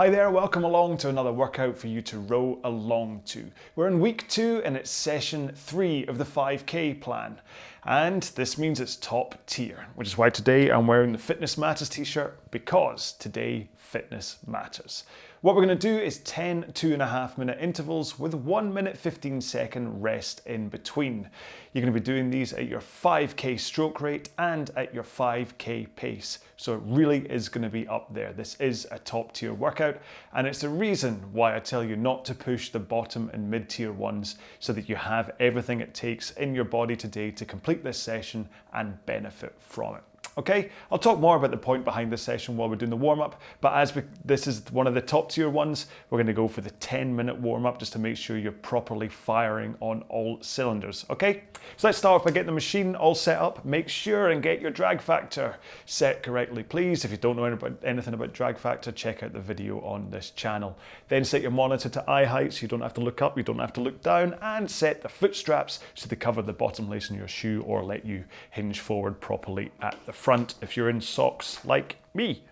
Hi there, welcome along to another workout for you to row along to. We're in week 2 and it's session 3 of the 5K plan. And this means it's top tier, which is why today I'm wearing the Fitness Matters t-shirt, because today fitness matters. What we're going to do is 10 2.5 minute intervals with 1 minute 15 second rest in between. You're going to be doing these at your 5K stroke rate and at your 5K pace. So it really is going to be up there. This is a top tier workout, and it's the reason why I tell you not to push the bottom and mid tier ones, so that you have everything it takes in your body today to complete this session and benefit from it. Okay, I'll talk more about the point behind this session while we're doing the warm-up, but as this is one of the top tier ones, we're going to go for the 10-minute warm-up just to make sure you're properly firing on all cylinders, okay? So let's start off by getting the machine all set up. Make sure and get your drag factor set correctly, please. If you don't know anything about drag factor, check out the video on this channel. Then set your monitor to eye height so you don't have to look up, you don't have to look down, and set the foot straps so they cover the bottom lace in your shoe or let you hinge forward properly at the front if you're in socks like me.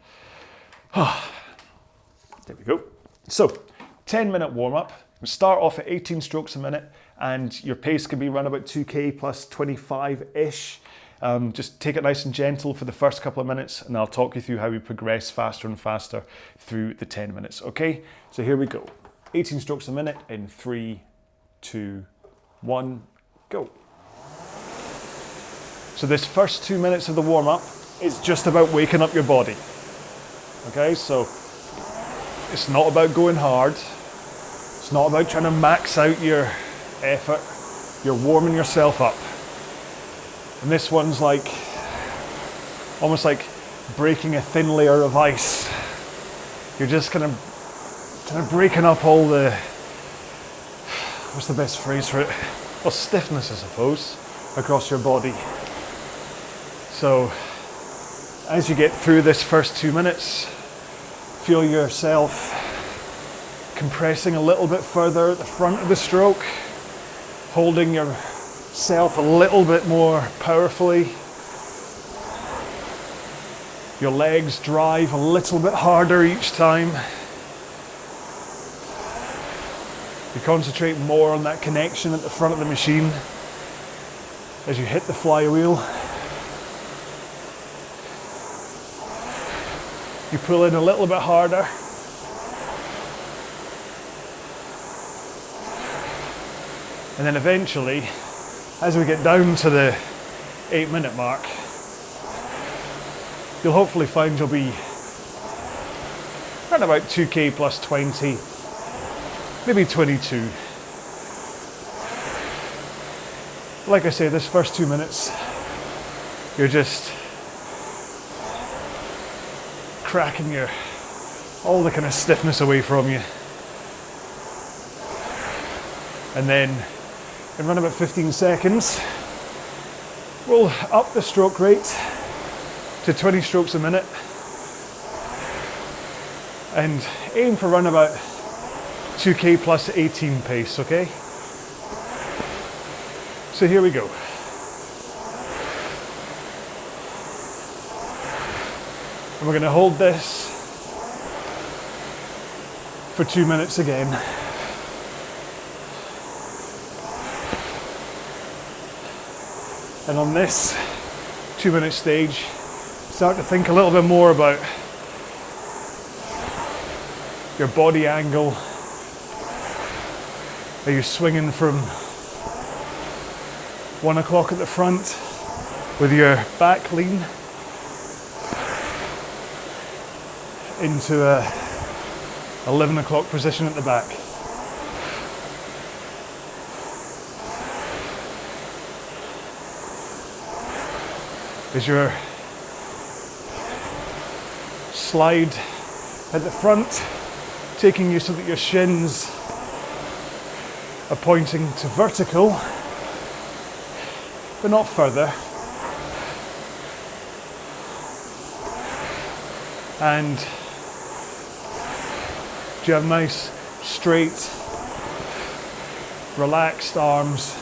There we go. So 10-minute warm-up. We start off at 18 strokes a minute, and your pace can be around about 2k plus 25-ish. Just take it nice and gentle for the first couple of minutes, and I'll talk you through how we progress faster and faster through the 10 minutes, okay? So here we go. 18 strokes a minute in 3, 2, 1, go. So this first 2 minutes of the warm-up is just about waking up your body. Okay, so it's not about going hard. It's not about trying to max out your effort. You're warming yourself up. And this one's like, almost like breaking a thin layer of ice. You're just kind of breaking up all the, what's the best phrase for it? Well, stiffness, I suppose, across your body. So as you get through this first 2 minutes, feel yourself compressing a little bit further at the front of the stroke, holding yourself a little bit more powerfully. Your legs drive a little bit harder each time. You concentrate more on that connection at the front of the machine as you hit the flywheel. You pull in a little bit harder. And then eventually, as we get down to the 8-minute mark, you'll hopefully find you'll be around about 2k plus 20, maybe 22. Like I say, this first 2 minutes, you're just cracking all the kind of stiffness away from you. And then in around about 15 seconds, we'll up the stroke rate to 20 strokes a minute and aim for around about 2k plus 18 pace, okay? So here we go. And we're going to hold this for 2 minutes again. And on this 2-minute stage, start to think a little bit more about your body angle. Are you swinging from 1 o'clock at the front with your back lean into a 11 o'clock position at the back? Is your slide at the front taking you so that your shins are pointing to vertical, but not further? And do you have nice, straight, relaxed arms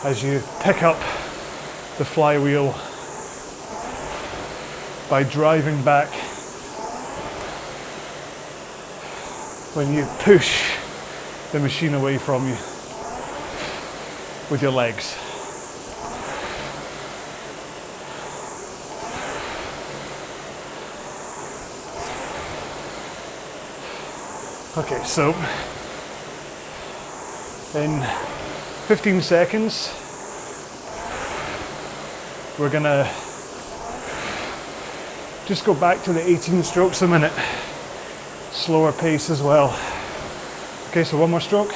as you pick up the flywheel by driving back when you push the machine away from you with your legs. Okay, so in 15 seconds, we're gonna just go back to the 18 strokes a minute, slower pace as well. Okay, so one more stroke.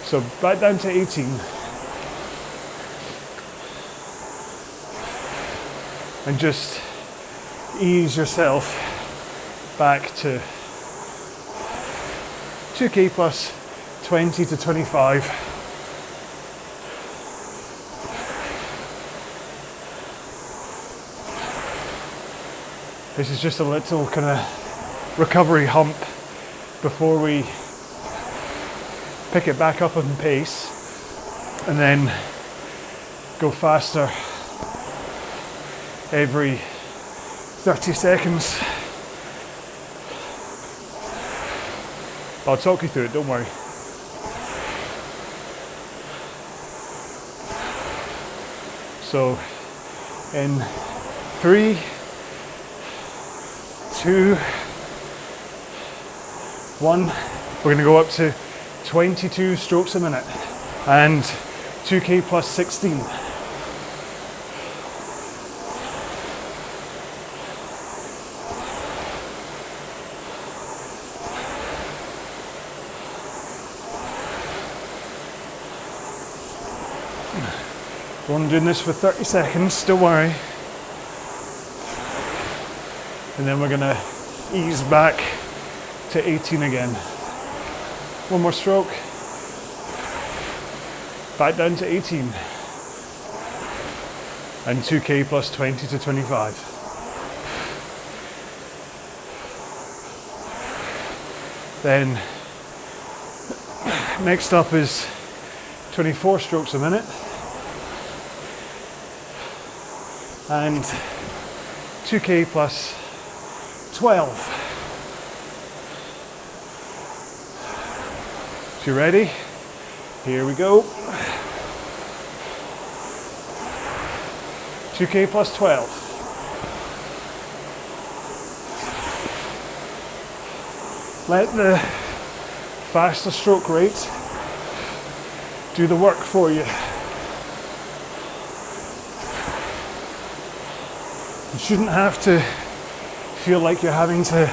So back down to 18. And just ease yourself back to 2K plus 20 to 25. This is just a little kind of recovery hump before we pick it back up in pace and then go faster every 30 seconds. I'll talk you through it, don't worry. So in 3, 2, 1, we're going to go up to 22 strokes a minute and 2K plus 16. We're only doing this for 30 seconds, don't worry. And then we're gonna ease back to 18 again. One more stroke. Back down to 18. And 2K plus 20 to 25. Then next up is 24 strokes a minute. And 2K plus 12. So you ready? Here we go. 2K plus 12. Let the faster stroke rate do the work for you. You shouldn't have to feel like you're having to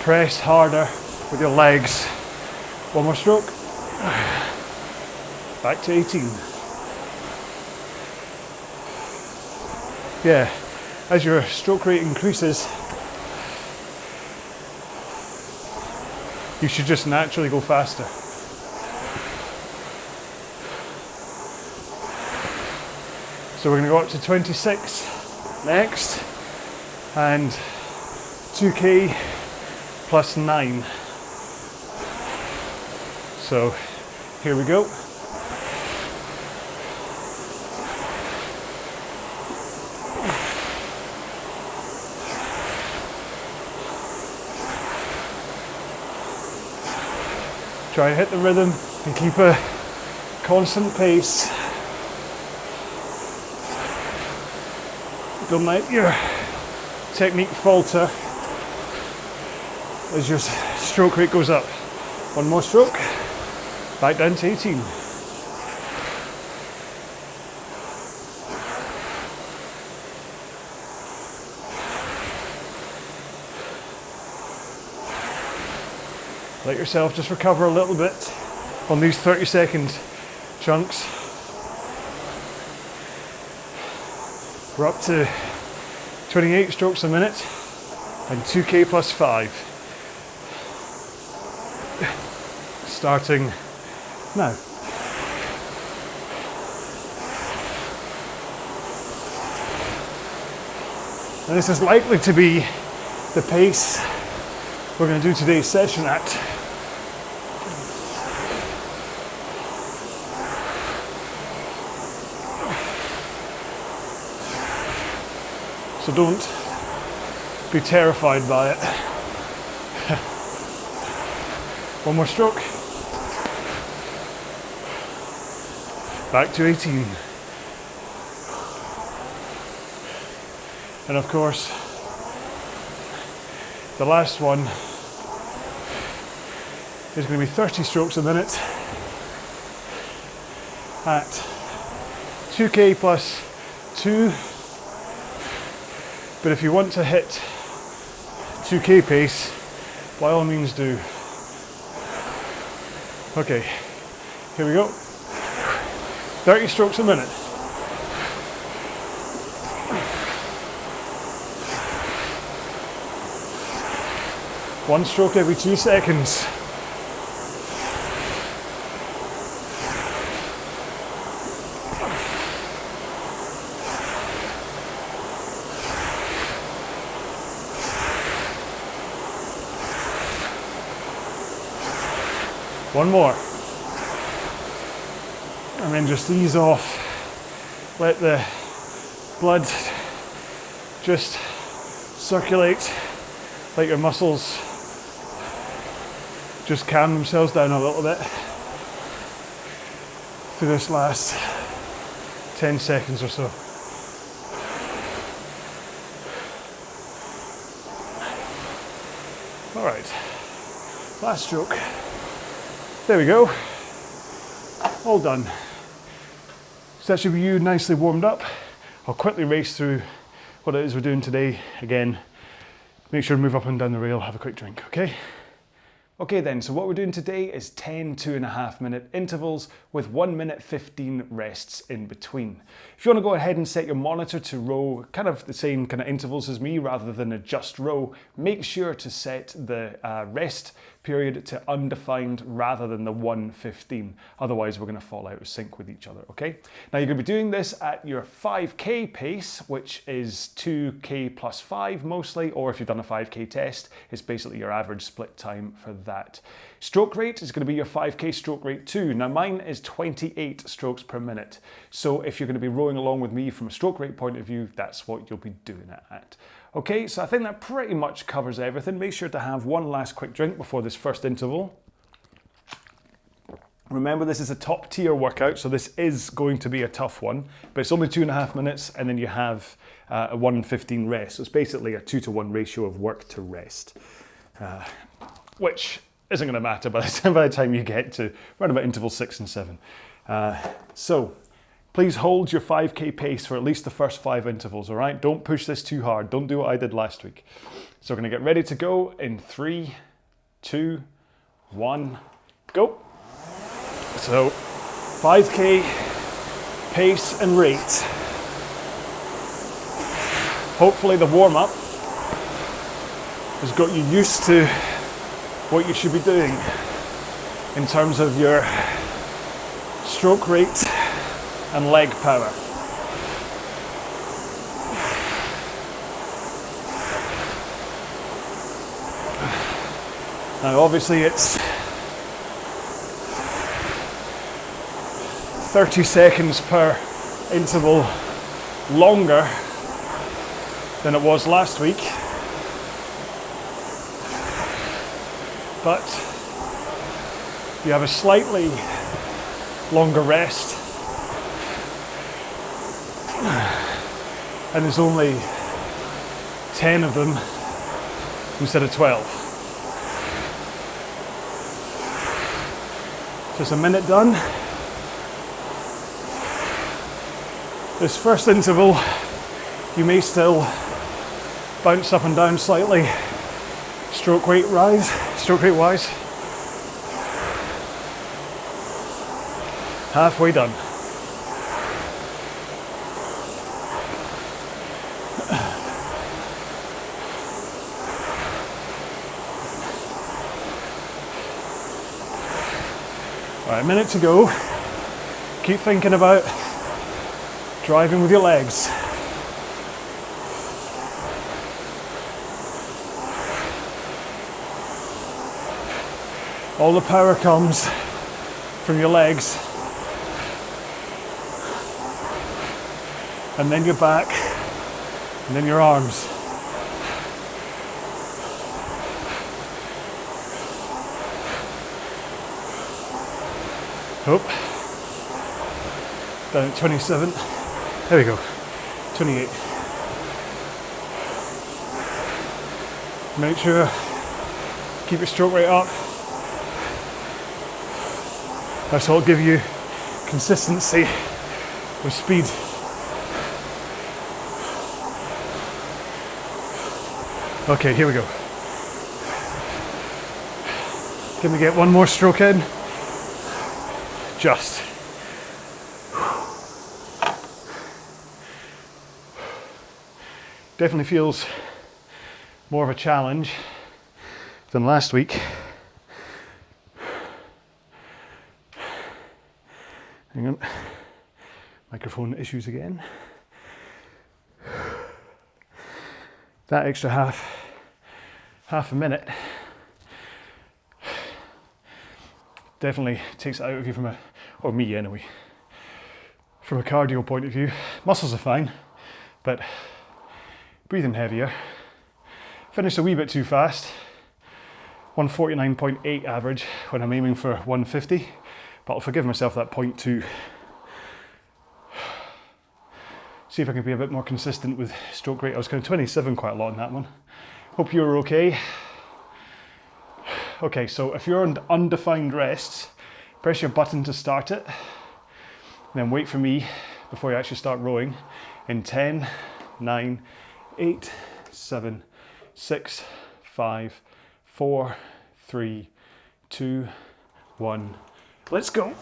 press harder with your legs. One more stroke. Back to 18. Yeah, as your stroke rate increases, you should just naturally go faster. So we're going to go up to 26 next, and 2K plus 9. So here we go. Try and hit the rhythm and keep a constant pace. Don't let your technique falter as your stroke rate goes up. One more stroke, back down to 18. Let yourself just recover a little bit on these 30-second chunks. We're up to 28 strokes a minute and 2K plus 5. Starting now. And this is likely to be the pace we're going to do today's session at. So don't be terrified by it. One more stroke. Back to 18. And of course, the last one is going to be 30 strokes a minute at 2k plus 2. But if you want to hit 2k pace, by all means do. Okay, here we go. 30 strokes a minute. One stroke every 2 seconds. One more. And then just ease off. Let the blood just circulate. Let your muscles just calm themselves down a little bit for this last 10 seconds or so. All right, last stroke. There we go, all done. So that should be you nicely warmed up. I'll quickly race through what it is we're doing today. Again, make sure to move up and down the rail, have a quick drink, okay? Okay then, so what we're doing today is 10 2.5-minute intervals with 1 minute 15 rests in between. If you want to go ahead and set your monitor to row kind of the same kind of intervals as me rather than a just row, make sure to set the rest period to undefined rather than the 1:15. Otherwise, we're going to fall out of sync with each other, okay? Now, you're going to be doing this at your 5k pace, which is 2k plus 5 mostly, or if you've done a 5k test, it's basically your average split time for that. Stroke rate is going to be your 5k stroke rate too. Now, mine is 28 strokes per minute. So if you're going to be rowing along with me from a stroke rate point of view, that's what you'll be doing it at. Okay, so I think that pretty much covers everything. Make sure to have one last quick drink before this first interval. Remember, this is a top tier workout, so this is going to be a tough one, but it's only 2.5 minutes, and then you have a 1:15 rest. So it's basically a 2-to-1 ratio of work to rest, which isn't going to matter by the time you get to around about interval 6 and 7. So please hold your 5k pace for at least the first 5 intervals, all right? Don't push this too hard. Don't do what I did last week. So we're going to get ready to go in 3, 2, 1, go. So 5k pace and rate. Hopefully the warm-up has got you used to what you should be doing in terms of your stroke rate and leg power. Now obviously it's 30 seconds per interval longer than it was last week, but you have a slightly longer rest, and there's only 10 of them instead of 12. Just a minute done. This first interval, you may still bounce up and down slightly, stroke rate wise. Halfway done. All right, a minute to go. Keep thinking about driving with your legs. All the power comes from your legs, and then your back, and then your arms. Oh, down at 27. There we go, 28. Make sure keep your stroke rate up. This will give you consistency with speed. Okay, here we go. Can we get one more stroke in? Just. Definitely feels more of a challenge than last week. Hang on, microphone issues again. That extra half a minute definitely takes it out of you from or me anyway, from a cardio point of view. Muscles are fine, but breathing heavier. Finished a wee bit too fast. 149.8 average when I'm aiming for 150, but I'll forgive myself that 0.2. See if I can be a bit more consistent with stroke rate. I was kind of 27 quite a lot in that one. Hope you're okay. Okay, so if you're on undefined rests, press your button to start it, and then wait for me before you actually start rowing in 10, 9, 8, 7, 6, 5, 4, 3, 2, 1. Let's go.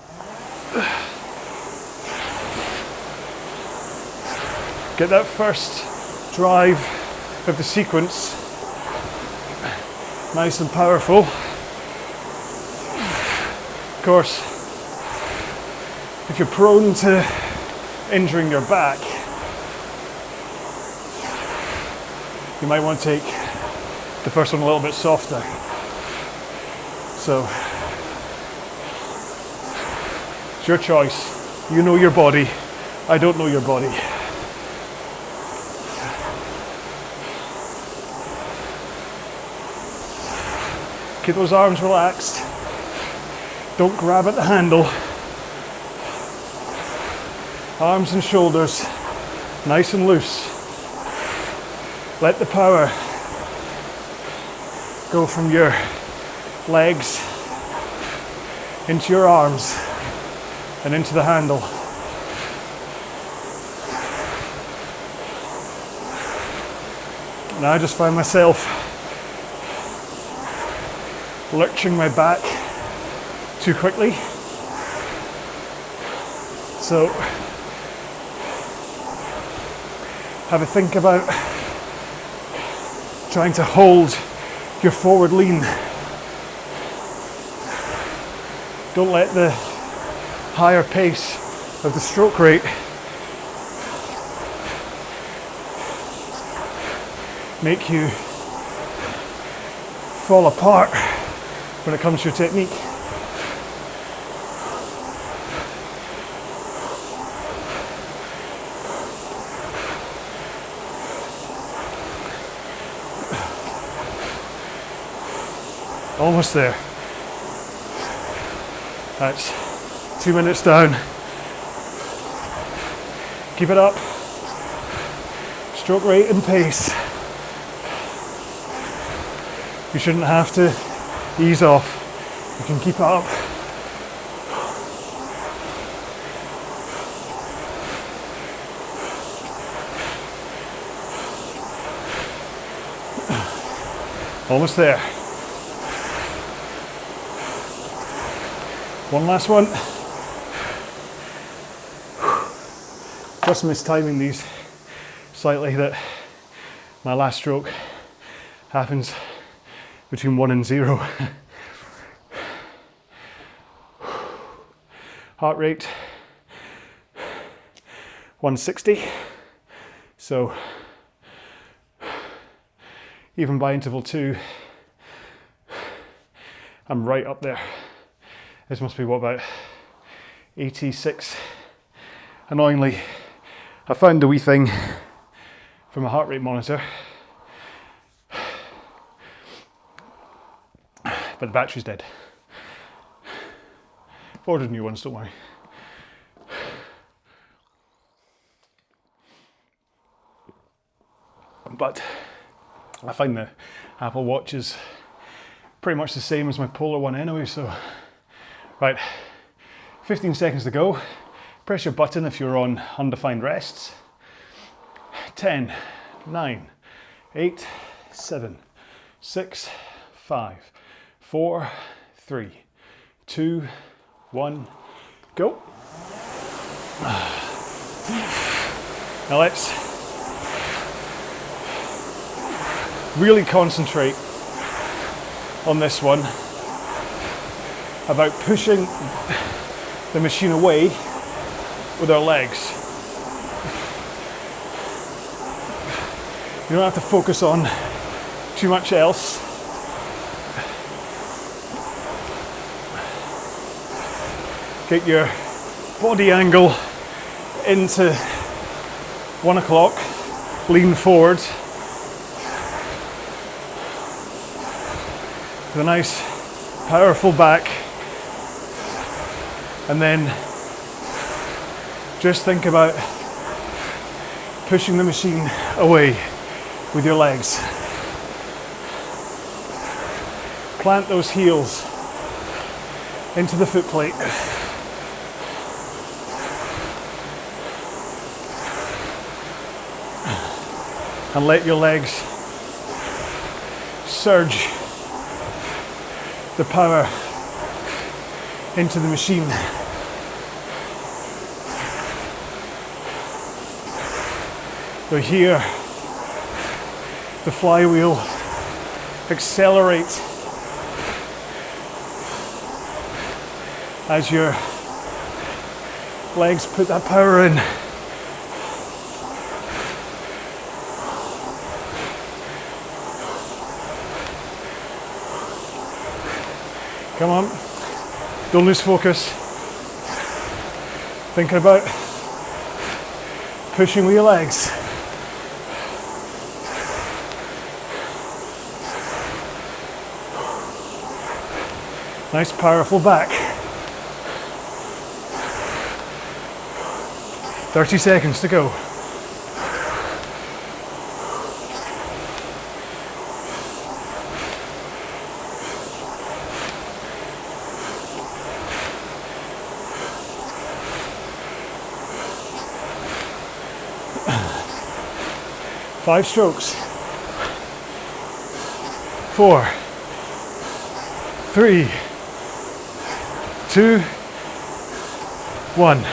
Get that first drive of the sequence nice and powerful. Of course, if you're prone to injuring your back, you might want to take the first one a little bit softer. So, it's your choice. You know your body. I don't know your body. Keep those arms relaxed. Don't grab at the handle. Arms and shoulders nice and loose. Let the power go from your legs into your arms and into the handle. Now I just find myself lurching my back too quickly. So have a think about trying to hold your forward lean. Don't let the higher pace of the stroke rate make you fall apart when it comes to your technique. Almost there. That's 2 minutes down. Keep it up. Stroke rate and pace. You shouldn't have to ease off. You can keep it up. Almost there. One last one. Just mistiming these slightly, that my last stroke happens between 1 and 0. Heart rate 160. So even by interval 2, I'm right up there. This must be what, about 86. Annoyingly, I found the wee thing from a heart rate monitor, but the battery's dead. ordered new ones, don't worry. But I find the Apple Watch is pretty much the same as my Polar one anyway, so. Right, 15 seconds to go. Press your button if you're on undefined rests. 10, 9, 8, 7, 6, 5, 4, 3, 2, 1, go. Now let's really concentrate on this one about pushing the machine away with our legs. You don't have to focus on too much else. Get your body angle into 1 o'clock, lean forward with a nice powerful back, and then just think about pushing the machine away with your legs. Plant those heels into the foot plate. And let your legs surge the power into the machine. So here, the flywheel accelerates as your legs put that power in. Come on, don't lose focus. Thinking about pushing with your legs. Nice powerful back. 30 seconds to go. Five strokes. 4, 3, 2, 1.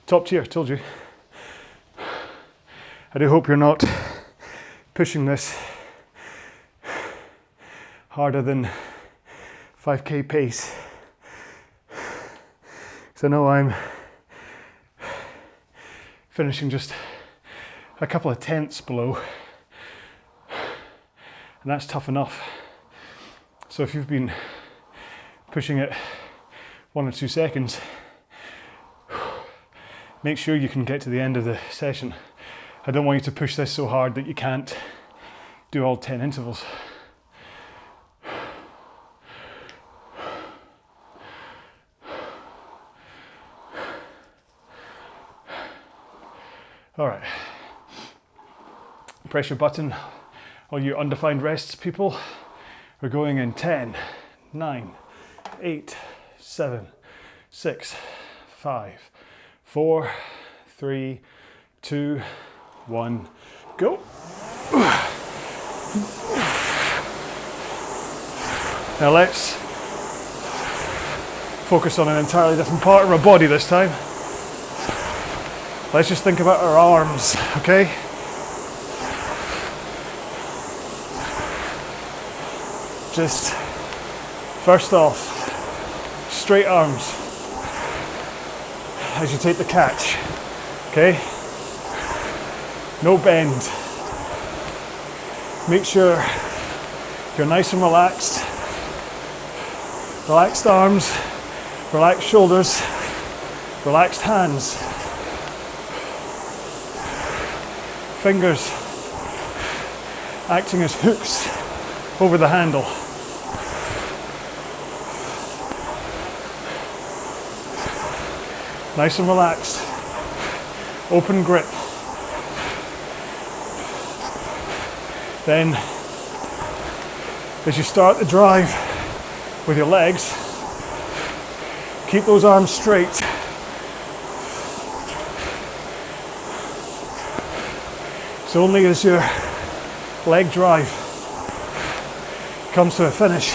Top tier, told you. I do hope you're not pushing this harder than 5k pace, because I know I'm finishing just a couple of tenths below, and that's tough enough. So if you've been pushing it 1 or 2 seconds, make sure you can get to the end of the session. I don't want you to push this so hard that you can't do all 10 intervals. All right, press your button, all you undefined rests people. We're going in 10, 9, 8, 7, 6, 5, 4, 3, 2, 1, go. Now let's focus on an entirely different part of our body this time. Let's just think about our arms, okay? Just, first off, straight arms as you take the catch, okay? No bend. Make sure you're nice and relaxed. Relaxed arms, relaxed shoulders, relaxed hands. fingers acting as hooks over the handle. Nice and relaxed. Open grip. Then, as you start the drive with your legs, keep those arms straight. It's only as your leg drive comes to a finish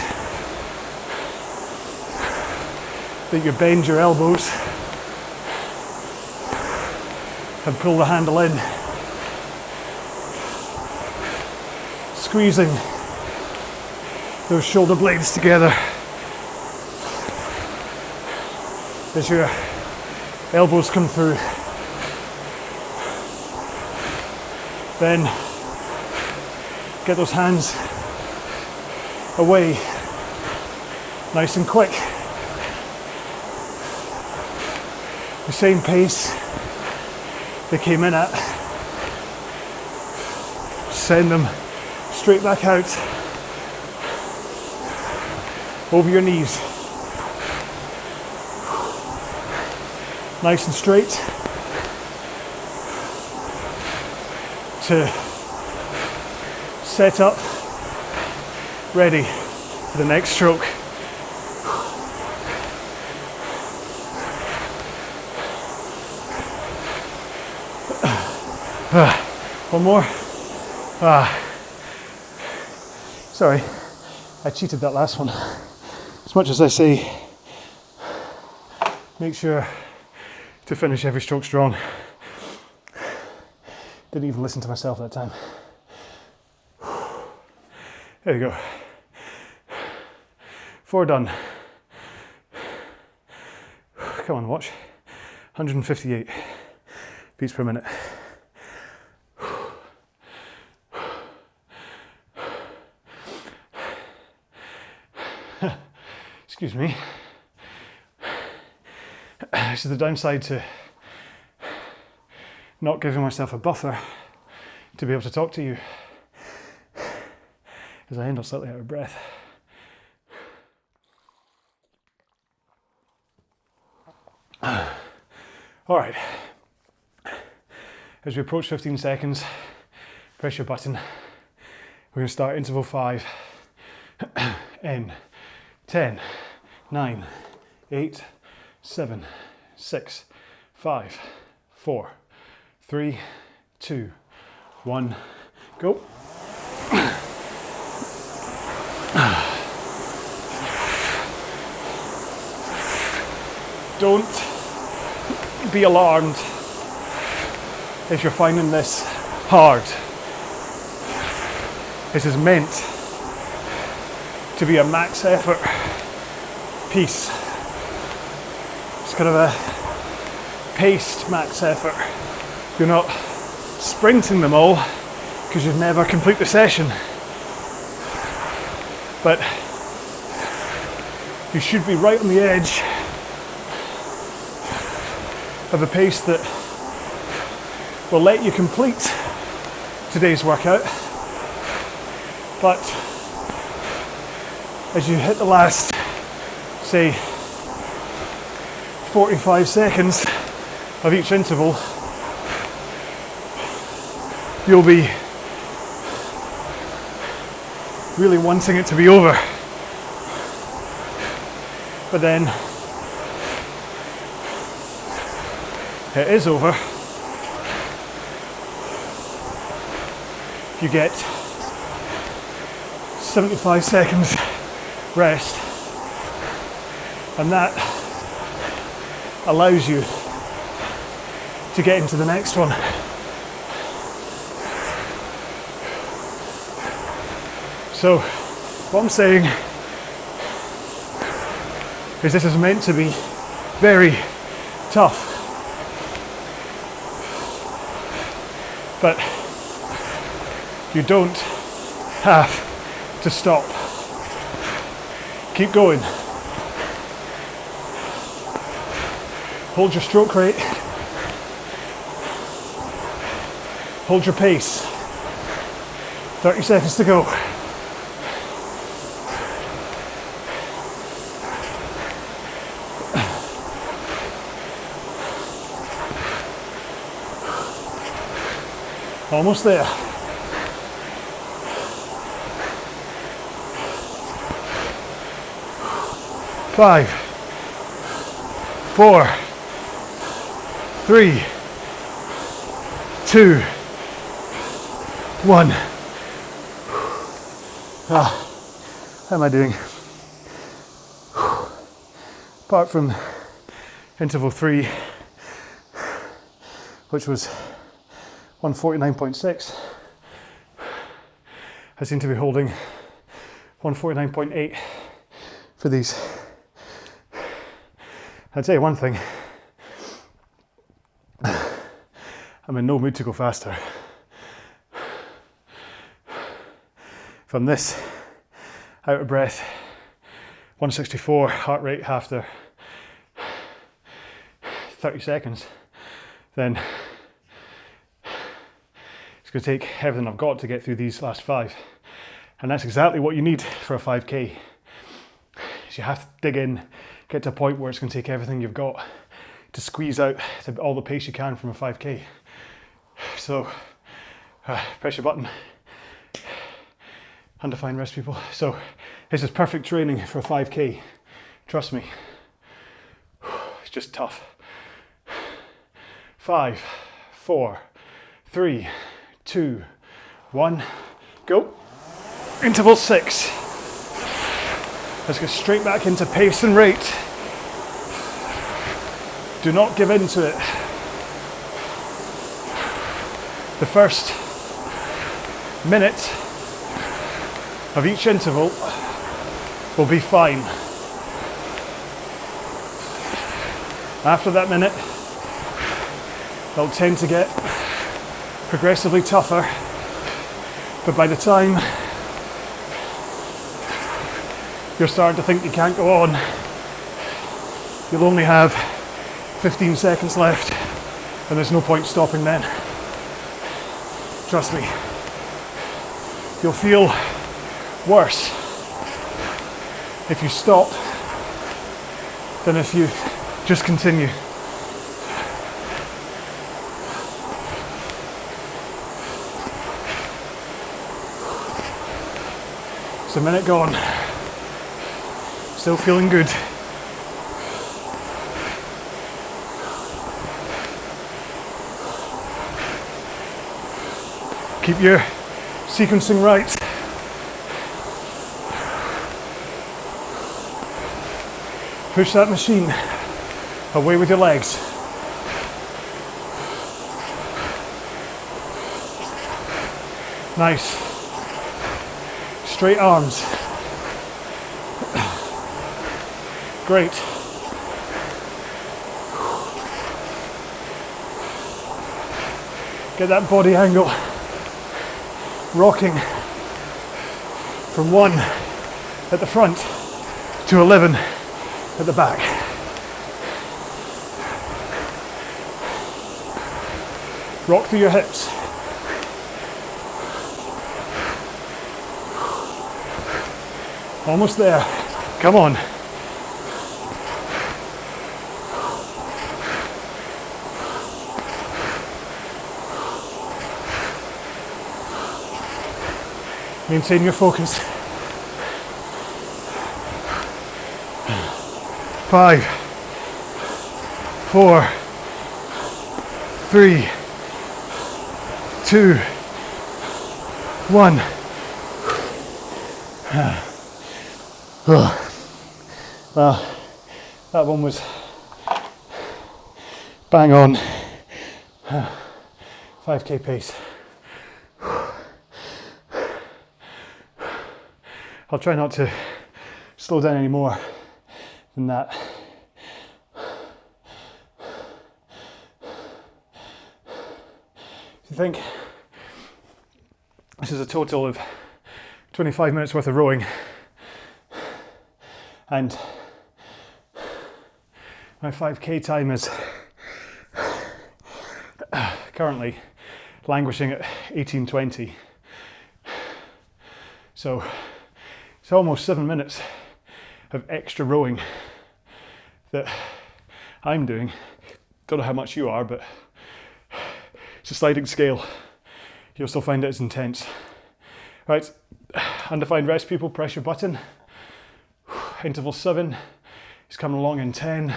that you bend your elbows and pull the handle in, squeezing those shoulder blades together as your elbows come through. Then get those hands away, nice and quick. The same pace they came in at. Send them straight back out over your knees. Nice and straight to set up, ready for the next stroke. One more. Sorry, I cheated that last one. As much as I say, make sure to finish every stroke strong. Didn't even listen to myself that time. There you go. 4 done. Come on, watch. 158 beats per minute. Excuse me. This is the downside to not giving myself a buffer to be able to talk to you, as I end up slightly out of breath. All right. As we approach 15 seconds, press your button. We're going to start interval 5 in 10, 9, 8, 7, 6, 5, 4, 3, 2, 1, go. Don't be alarmed if you're finding this hard. This is meant to be a max effort piece. It's kind of a paced max effort. You're not sprinting them all because you'd never complete the session. But you should be right on the edge of a pace that will let you complete today's workout. But as you hit the last, say, 45 seconds of each interval, you'll be really wanting it to be over. But then it is over. You get 75 seconds rest, and that allows you to get into the next one. So what I'm saying is this is meant to be very tough, but you don't have to stop. Keep going. Hold your stroke rate. Hold your pace. 30 seconds to go. Almost there. 5, 4, 3, 2, 1. How am I doing? Apart from interval 3, which was 149.6, I seem to be holding 149.8 for these. I'd say one thing, I'm in no mood to go faster. From this, out of breath, 164 heart rate after 30 seconds, then it's going to take everything I've got to get through these last 5. And that's exactly what you need for a 5K. You have to dig in, get to a point where it's going to take everything you've got to squeeze out all the pace you can from a 5K. So, press your button. Undefined rest, people. So, this is perfect training for a 5K. Trust me. It's just tough. 5, 4, 3, 2, 1, go. Interval 6. Let's go straight back into pace and rate. Do not give in to it. The first minute of each interval will be fine. After that minute, they'll tend to get progressively tougher, but by the time you're starting to think you can't go on, you'll only have 15 seconds left, and there's no point stopping then. Trust me, you'll feel worse if you stop than if you just continue. It's a minute gone. Still feeling good. Keep your sequencing right. Push that machine away with your legs. Nice. Straight arms. Great. Get that body angle rocking from 1 at the front to 11 at the back. Rock through your hips. Almost there. Come on. Maintain your focus. 5, 4, 3, 2, 1. Well, that one was bang on. 5K pace. I'll try not to slow down any more than that. If you think this is a total of 25 minutes worth of rowing, and my 5K time is currently languishing at 18-20. So it's almost 7 minutes of extra rowing that I'm doing. Don't know how much you are, but it's a sliding scale. You'll still find it as intense. Right, undefined rest people, press your button. Interval 7 is coming along in 10,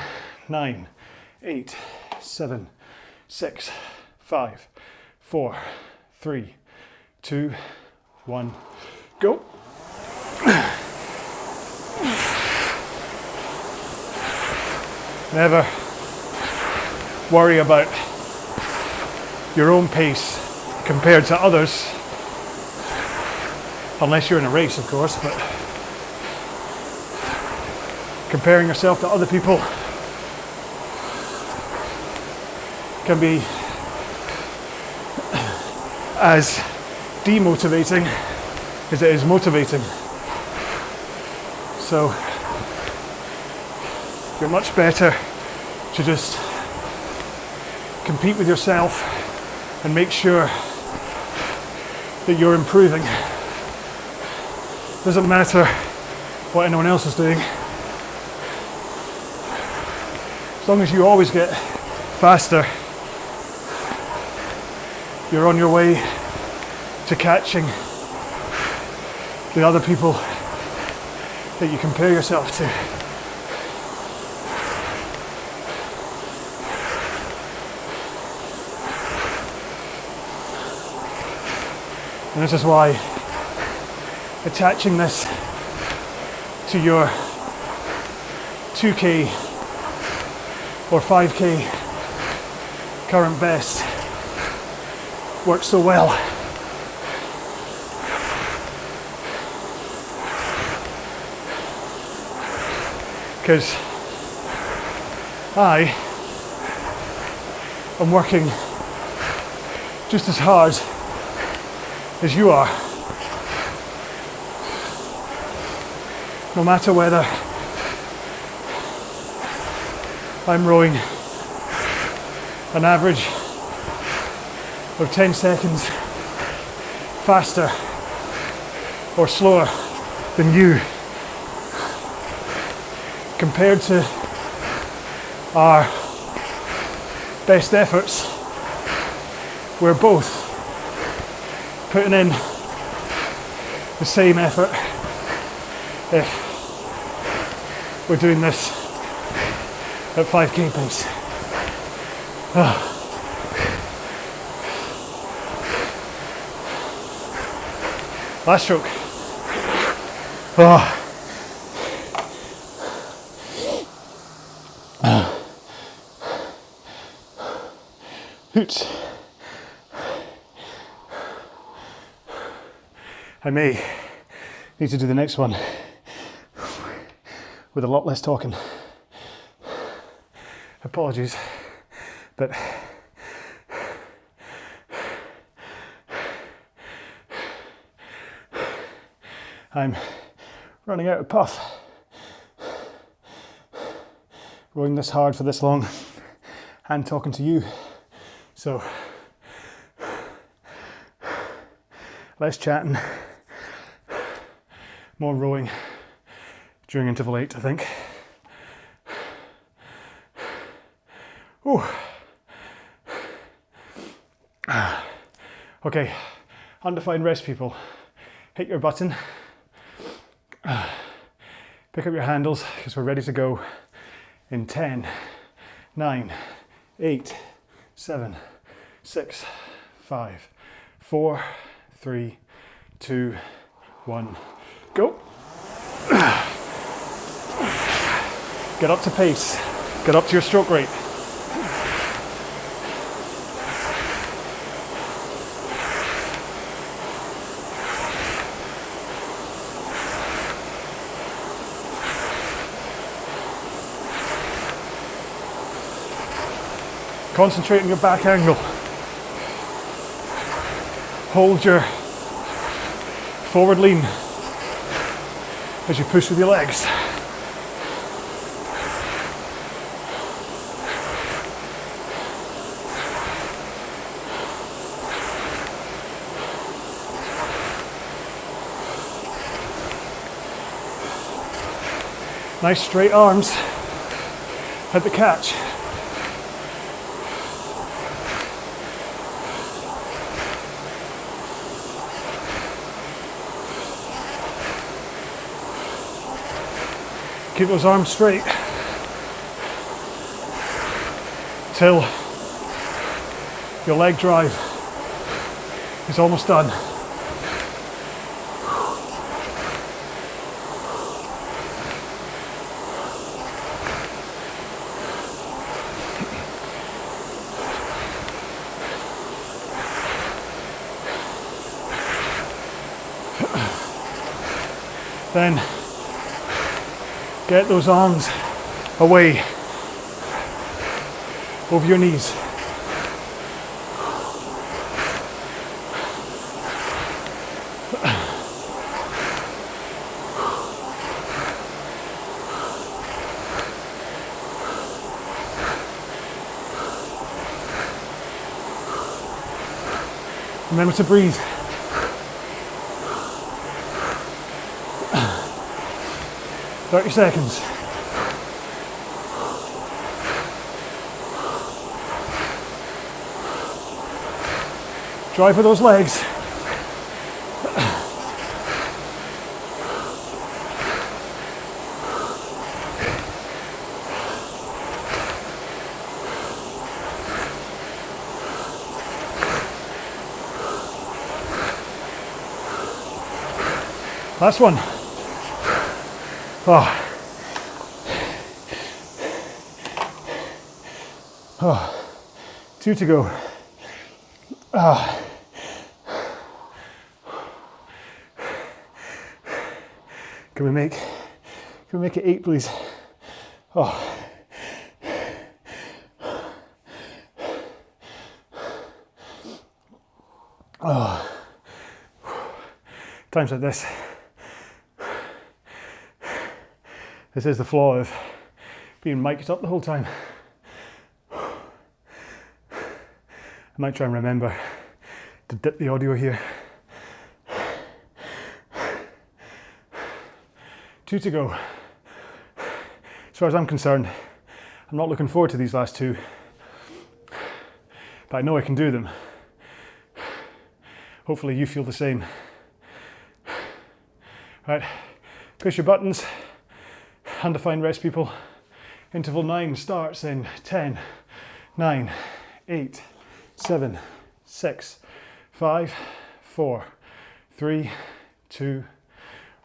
9, 8, 7, 6, 5, 4, 3, 2, 1, go. Never worry about your own pace compared to others, unless you're in a race, of course, but comparing yourself to other people can be as demotivating as it is motivating. So you're much better to just compete with yourself and make sure that you're improving. Doesn't matter what anyone else is doing, as long as you always get faster, you're on your way to catching the other people that you compare yourself to. And this is why attaching this to your 2K or 5K current best works so well. Because I am working just as hard as you are. No matter whether I'm rowing an average of 10 seconds faster or slower than you, compared to our best efforts, we're both putting in the same effort if we're doing this at 5K pace. Last stroke. Hoots. I may need to do the next one with a lot less talking. Apologies, but I'm running out of puff. Rowing this hard for this long and talking to you. So less chatting, more rowing during interval 8, I think. Ooh. Okay, undefined rest people, hit your button, pick up your handles because we're ready to go in 10, 9, 8, 7, 6, 5, 4, 3, 2, 1, go. Get up to pace, get up to your stroke rate. Concentrate on your back angle. Hold your forward lean as you push with your legs. Nice straight arms at the catch. Keep those arms straight till your leg drive is almost done. Then get those arms away over your knees. Remember to breathe. "30 seconds. Drive with those legs. Last one. Oh. Oh. 2 to go. Oh. Can we make it 8, please? Oh. Oh. Times like this. This is the flaw of being mic'd up the whole time. I might try and remember to dip the audio here. 2 to go. As far as I'm concerned, I'm not looking forward to these last 2, but I know I can do them. Hopefully you feel the same. Right, push your buttons. Undefined rest, people. Interval 9 starts in 10, 9, 8, 7, 6, 5, 4, 3, 2,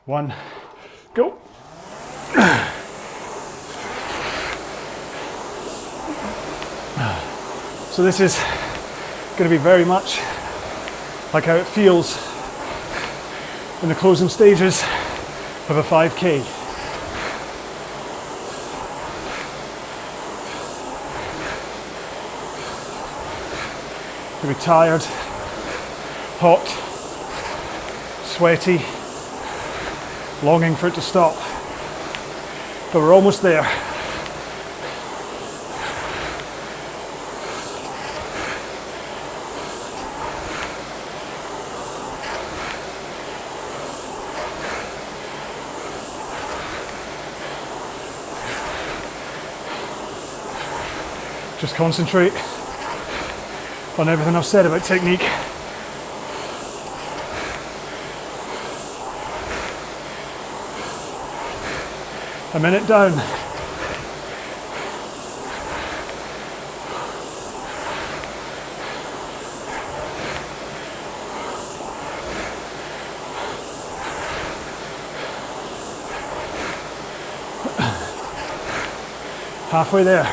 1, go. So this is going to be very much like how it feels in the closing stages of a 5K. You'll be tired, hot, sweaty, longing for it to stop. But we're almost there. Just concentrate on everything I've said about technique. A minute down. Halfway there.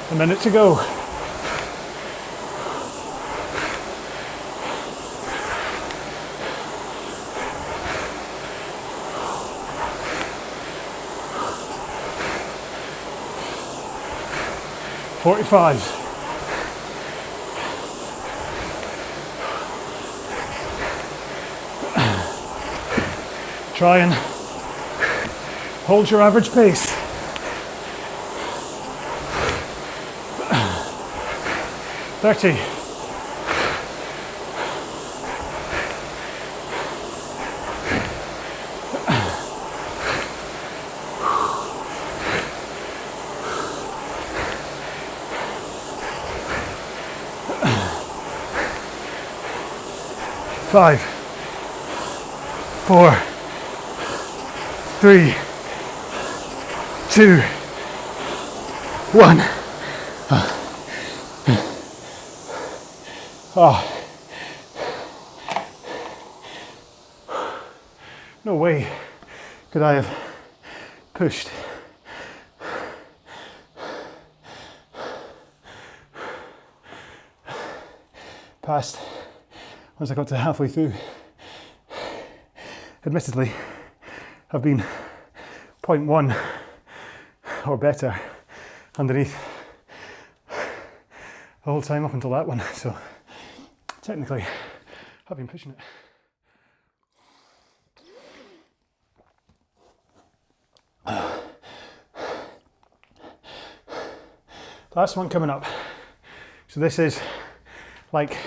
A minute to go. "45. Try and hold your average pace. 30. 5, 4, 3, 2, 1. Oh. No way could I have pushed past once I got to halfway through. Admittedly, I've been 0.1 or better underneath the whole time up until that one, so technically I've been pushing it. Last one coming up. So this is like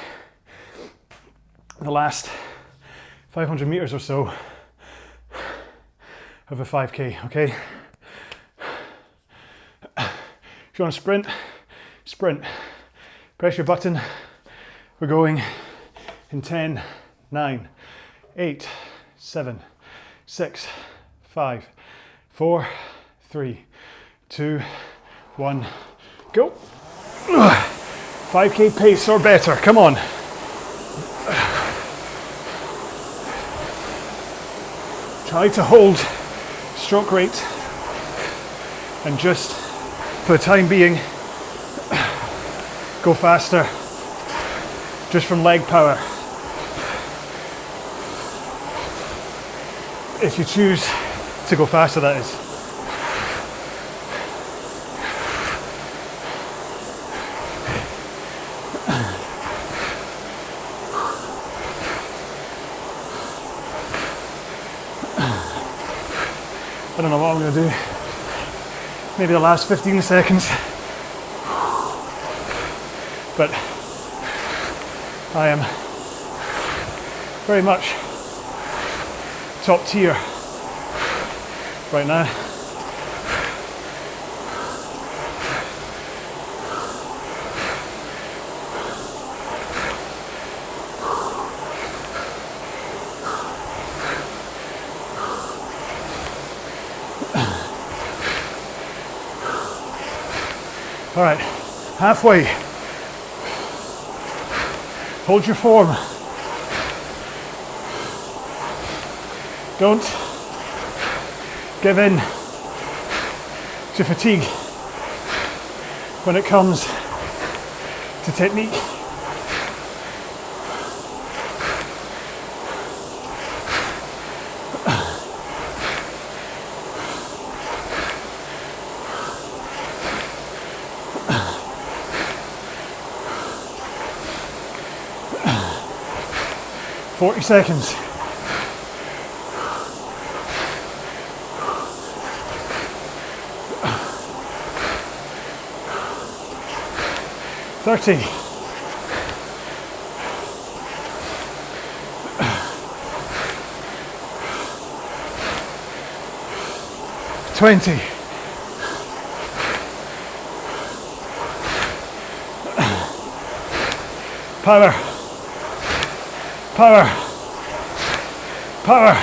the last 500 meters or so of a 5K, okay? If you want to sprint, sprint. Press your button. We're going in 10, 9, 8, 7, 6, 5, 4, 3, 2, 1, go. 5K pace or better, come on. Try to hold stroke rate and just, for the time being, go faster, just from leg power. If you choose to go faster, that is. I don't know what I'm going to do. Maybe the last 15 seconds. But I am very much top tier right now. All right, halfway. Hold your form. Don't give in to fatigue when it comes to technique. Forty seconds. $30. 20. Power. Power. Power.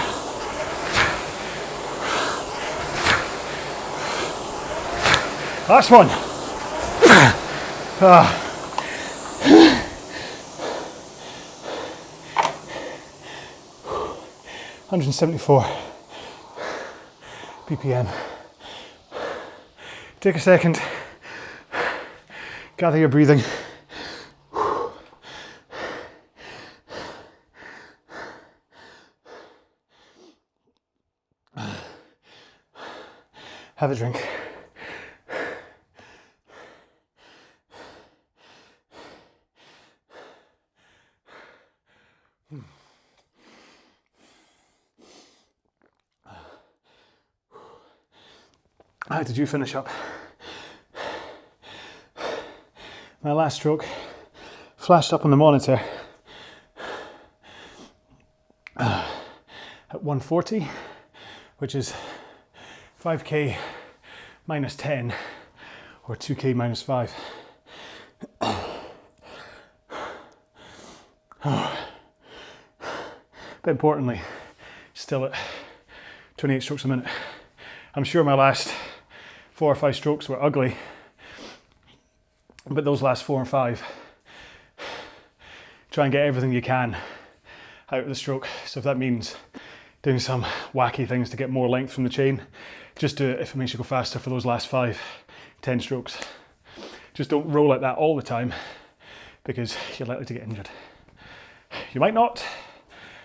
Last one. 174 BPM. Take a second, gather your breathing. Have a drink. How did you finish up? My last stroke flashed up on the monitor at 140, which is 5k minus 10 or 2k minus 5. But importantly, still at 28 strokes a minute. I'm sure my last 4 or 5 strokes were ugly, but those last 4 and 5, try and get everything you can out of the stroke. So if that means doing some wacky things to get more length from the chain, just do it if it makes you go faster for those last 5, 10 strokes. Just don't roll like that all the time because you're likely to get injured. You might not.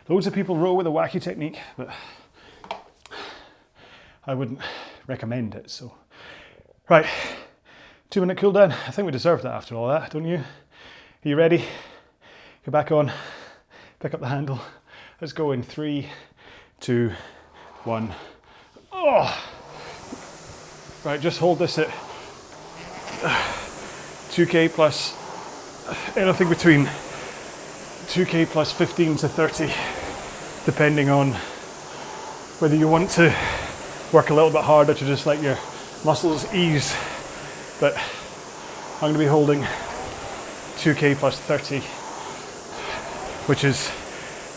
Loads of people row with a wacky technique, but I wouldn't recommend it. So, right, 2-minute cool down. I think we deserved that after all that, don't you? Are you ready? Get back on, pick up the handle. Let's go in 3, 2, 1. Oh! Right, just hold this at 2k plus anything between 2k plus 15 to 30, depending on whether you want to work a little bit harder to just let your muscles ease. But I'm going to be holding 2k plus 30, which is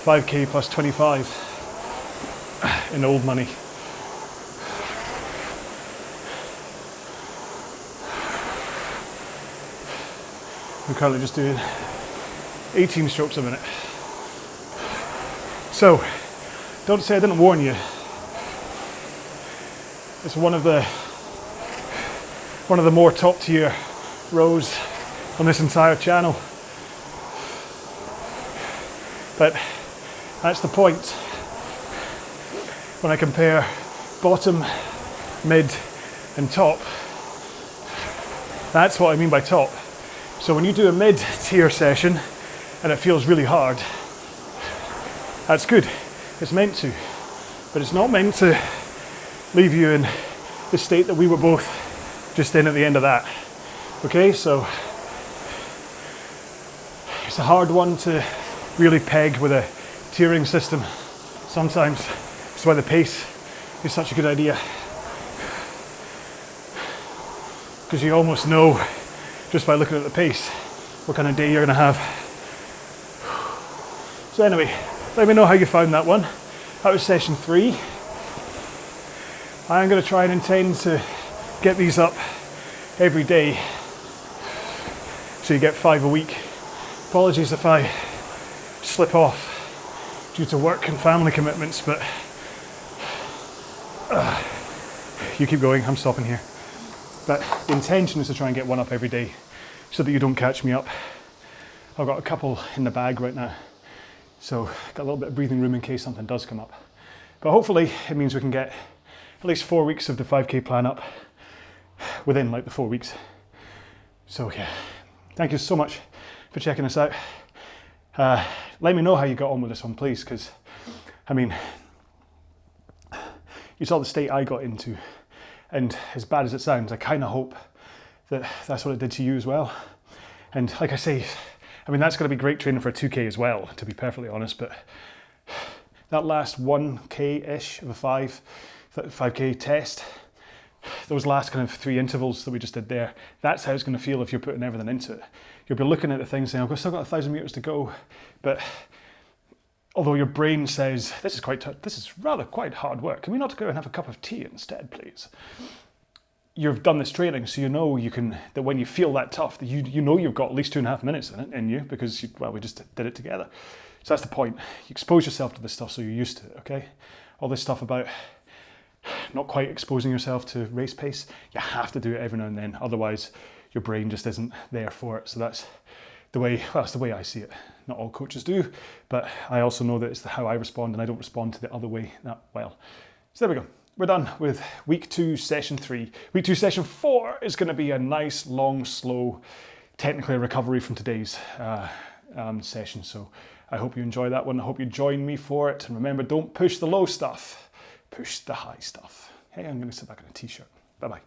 5k plus 25 in old money. I'm currently just doing 18 strokes a minute. So, don't say I didn't warn you. It's one of the more top tier rows on this entire channel. But that's the point. When I compare bottom, mid and top, that's what I mean by top. So when you do a mid-tier session and it feels really hard, that's good. It's meant to. But it's not meant to leave you in the state that we were both just in at the end of that. Okay, so it's a hard one to really peg with a tiering system. Sometimes it's why the pace is such a good idea. Because you almost know, just by looking at the pace, what kind of day you're going to have. So anyway, let me know how you found that one. That was session 3. I'm going to try and intend to get these up every day, so you get 5 a week. Apologies if I slip off due to work and family commitments, but you keep going, I'm stopping here. But the intention is to try and get one up every day so that you don't catch me up. I've got a couple in the bag right now, so got a little bit of breathing room in case something does come up. But hopefully it means we can get at least 4 weeks of the 5k plan up within like the 4 weeks. So yeah, thank you so much for checking us out. Let me know how you got on with this one, please, because I mean, you saw the state I got into, and as bad as it sounds, I kind of hope that that's what it did to you as well. And like I say, I mean, that's going to be great training for a 2k as well, to be perfectly honest, but that last 1k-ish of a 5k test, those last kind of 3 intervals that we just did there, that's how it's going to feel if you're putting everything into it. You'll be looking at the thing saying, I've still got 1,000 meters to go, but although your brain says, this is rather quite hard work, can we not go and have a cup of tea instead, please? You've done this training, so you know that when you feel that tough, that you know you've got at least 2.5 minutes in you, because we just did it together. So that's the point. You expose yourself to this stuff so you're used to it, okay? All this stuff about not quite exposing yourself to race pace, you have to do it every now and then, otherwise your brain just isn't there for it. So that's the way I see it. Not all coaches do, but I also know that it's how I respond, and I don't respond to the other way that well. So there we go. We're done with week 2, session 3. Week 2, session 4 is going to be a nice, long, slow, technically a recovery from today's session. So I hope you enjoy that one. I hope you join me for it. And remember, don't push the low stuff, push the high stuff. Hey, I'm going to sit back in a t-shirt. Bye-bye.